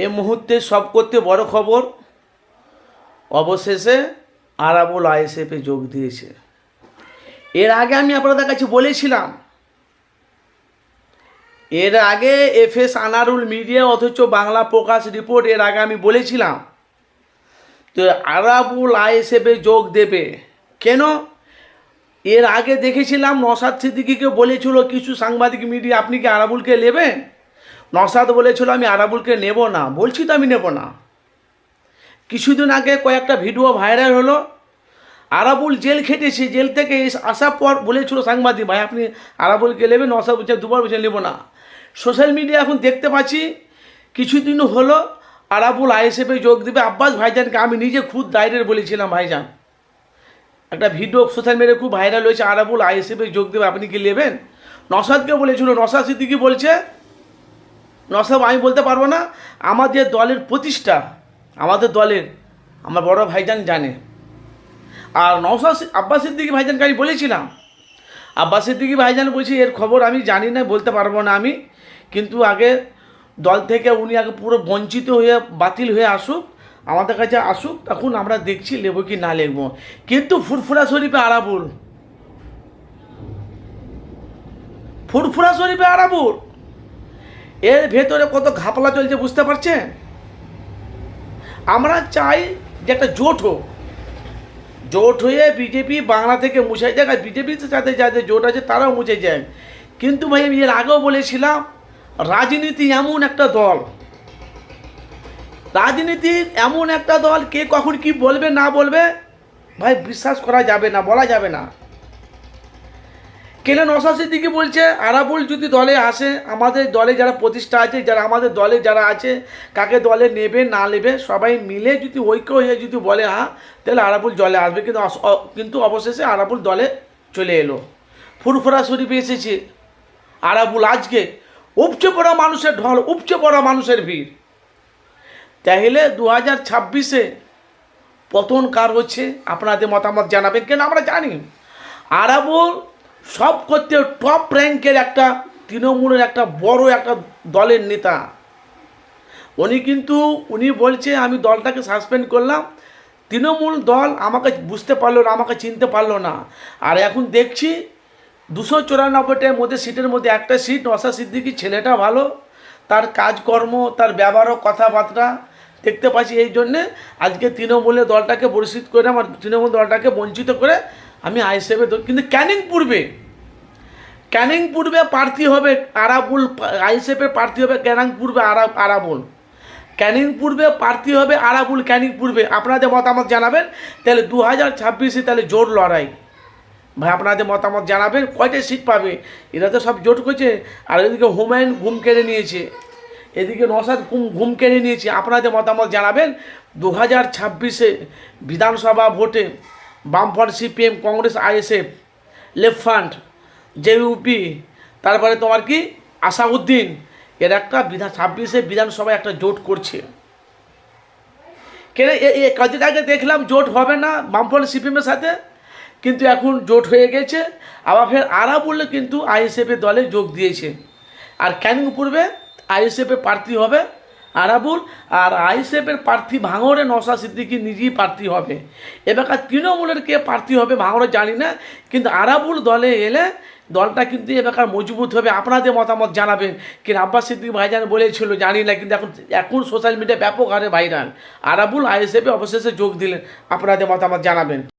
এ মুহূর্তে সব করতে বড় খবর, অবশেষে আরাবুল আইএসএফে যোগ দিয়েছে। এর আগে আমি আপনাদের কাছে বলেছিলাম, এর আগে এফএস আনারুল মিডিয়া অথচ বাংলা প্রকাশ রিপোর্ট, এর আগে আমি বলেছিলাম তো আরাবুল আইএসএফে যোগ দেবে। কেন? এর আগে দেখেছিলাম নওশাদ সিদ্দিকীকে বলেছিল কিছু সাংবাদিক মিডিয়া, আপনি কি আরাবুলকে নেবেন? নওশাদ বলেছিল আমি আরাবুলকে নেব না। বলছি তো আমি নেব না। কিছুদিন আগে কয়েকটা ভিডিও ভাইরাল হলো, আরাবুল জেল খেটেছে, জেল থেকে আসার পর বলেছিল সাংবাদিক ভাই আপনি আরাবুলকে নেবেন, নওশাদ বলছে দুবার বলছে নেব না। সোশ্যাল মিডিয়া এখন দেখতে পাচ্ছি কিছুদিন হলো আরাবুল আইএসএফে যোগ দেবে। আব্বাস ভাইজানকে আমি নিজে খুদ ডাইরেক্ট বলেছিলাম, ভাইজান একটা ভিডিও সোশ্যাল মিডিয়ায় খুব ভাইরাল হয়েছে, আরাবুল আইএসএফে যোগ দেবে, আপনি কি নেবেন? নওশাদকে বলেছিল, নওশাদ সিদ্দিকী বলছে নওশাদ আমি বলতে পারবো না, আমাদের দলের প্রতিষ্ঠা, আমাদের দলের আমার বড় ভাইজান জানে। আর নওশাদ আব্বাস সিদ্দিকী ভাইজানকে আমি বলেছিলাম, আব্বাস সিদ্দিকী ভাইজান বলছি এর খবর আমি জানি না, বলতে পারবো না আমি, কিন্তু আগে দল থেকে উনি আগে পুরো বঞ্চিত হয়ে বাতিল হয়ে আসুক, আমাদের কাছে আসুক, তখন আমরা দেখছি নেব কি না নেব। কিন্তু ফুরফুরা শরীফে আরাবুল, ফুরফুরা শরীফে আরাবুল, এর ভেতরে কত ঘাপলা চলছে বুঝতে পারছেন? আমরা চাই যে একটা জোট হোক, জোট হয়ে বিজেপি বাংলা থেকে মুছে যাক, আর বিজেপির সাথে যাদের জোট আছে তারাও মুছে যায়। কিন্তু ভাই আমি এর আগেও বলেছিলাম, রাজনীতি এমন একটা দল, রাজনীতি এমন একটা দল, কে কখন কি বলবে না বলবে ভাই বিশ্বাস করা যাবে না, বলা যাবে না। কেন নওশাদ সিদ্দিকী বলছে আরাবুল যদি দলে আসে, আমাদের দলে যারা প্রতিষ্ঠা আছে, যারা আমাদের দলে যারা আছে, কাকে দলে নেবে না নেবে সবাই মিলে যদি ঐক্য হয়ে যদি বলে হ্যাঁ, তাহলে আরাবুল দলে আসবে। কিন্তু অবশেষে আরাবুল দলে চলে এলো। ফুরফুরা শরীফে এসেছে আরাবুল, আজকে উপচে পড়া মানুষের ঢল, উপচে পড়া মানুষের ভিড়। তাহলে 2026-এ পতন কার হচ্ছে আপনাদের মতামত জানাবেন। কেন আমরা জানি আরাবুল সব করতে টপ র্যাঙ্কের একটা তৃণমূলের একটা বড় একটা দলের নেতা। উনি বলছে আমি দলটাকে সাসপেন্ড করলাম, তৃণমূল দল আমাকে বুঝতে পারলো না, আমাকে চিনতে পারলো না। আর এখন দেখছি 294টার মধ্যে সিটের মধ্যে একটা সিট নওশাদ সিদ্দিকী, ছেলেটা ভালো, তার কাজকর্ম, তার ব্যবহার, কথাবার্তা দেখতে পাচ্ছি। এই জন্যে আজকে তৃণমূলের দলটাকে বহিষ্কৃত করে, আমার তৃণমূল দলটাকে বঞ্চিত করে আমি আইএসএফে। কিন্তু ক্যানিং পূর্বে প্রার্থী হবে আরাবুল, আইএসএফের প্রার্থী হবে ক্যানিং পূর্বে আরাবুল, ক্যানিং পূর্বে প্রার্থী হবে আরাবুল, ক্যানিং পূর্বে। আপনাদের মতামত জানাবেন। তাহলে 2026-এ তাহলে জোর লড়াই ভাই, আপনাদের মতামত জানাবেন। কয়টা সিট পাবে? এরা তো সব জোট করছে। আর এদিকে হুমায়ুন ঘুম কেড়ে নিয়েছে, এদিকে নওশাদ ঘুম কেড়ে নিয়েছে। আপনাদের মতামত জানাবেন। 2026-এ বিধানসভা ভোটে বামফ্রন্ট, CPM, Congress, ISF, left front, JUP, তারপরে তোমার কি আসাউদ্দিন, এর একটা 26-এ বিধানসভায় একটা জোট করছে। কেন কদিন আগে দেখলাম জোট হবে না বামফ্রন্ট সিপিএমের সাথে, কিন্তু এখন জোট হয়ে গেছে। আবার ফের আরাবুল কিন্তু আইএসএফের দলে যোগ দিয়েছে। আর ক্যানিং পূর্বে আইএসএফের প্রার্থী হবে আরাবুল, আর আইএসএফের প্রার্থী ভাঙড়ে নওশাদ সিদ্দিকী নিজেই প্রার্থী হবে। এবার তৃণমূলের কে প্রার্থী হবে ভাঙড়ে জানি না, কিন্তু আরাবুল দলে এলে দলটা কিন্তু এবার মজবুত হবে। আপনাদের মতামত জানাবেন। কিন্তু আব্বাস সিদ্দিকী ভাইজান বলেছিল জানি না, কিন্তু এখন সোশ্যাল মিডিয়া ব্যাপক হারে ভাইরাল, আরাবুল আইএসএফে অবশেষে যোগ দিলেন। আপনাদের মতামত জানাবেন।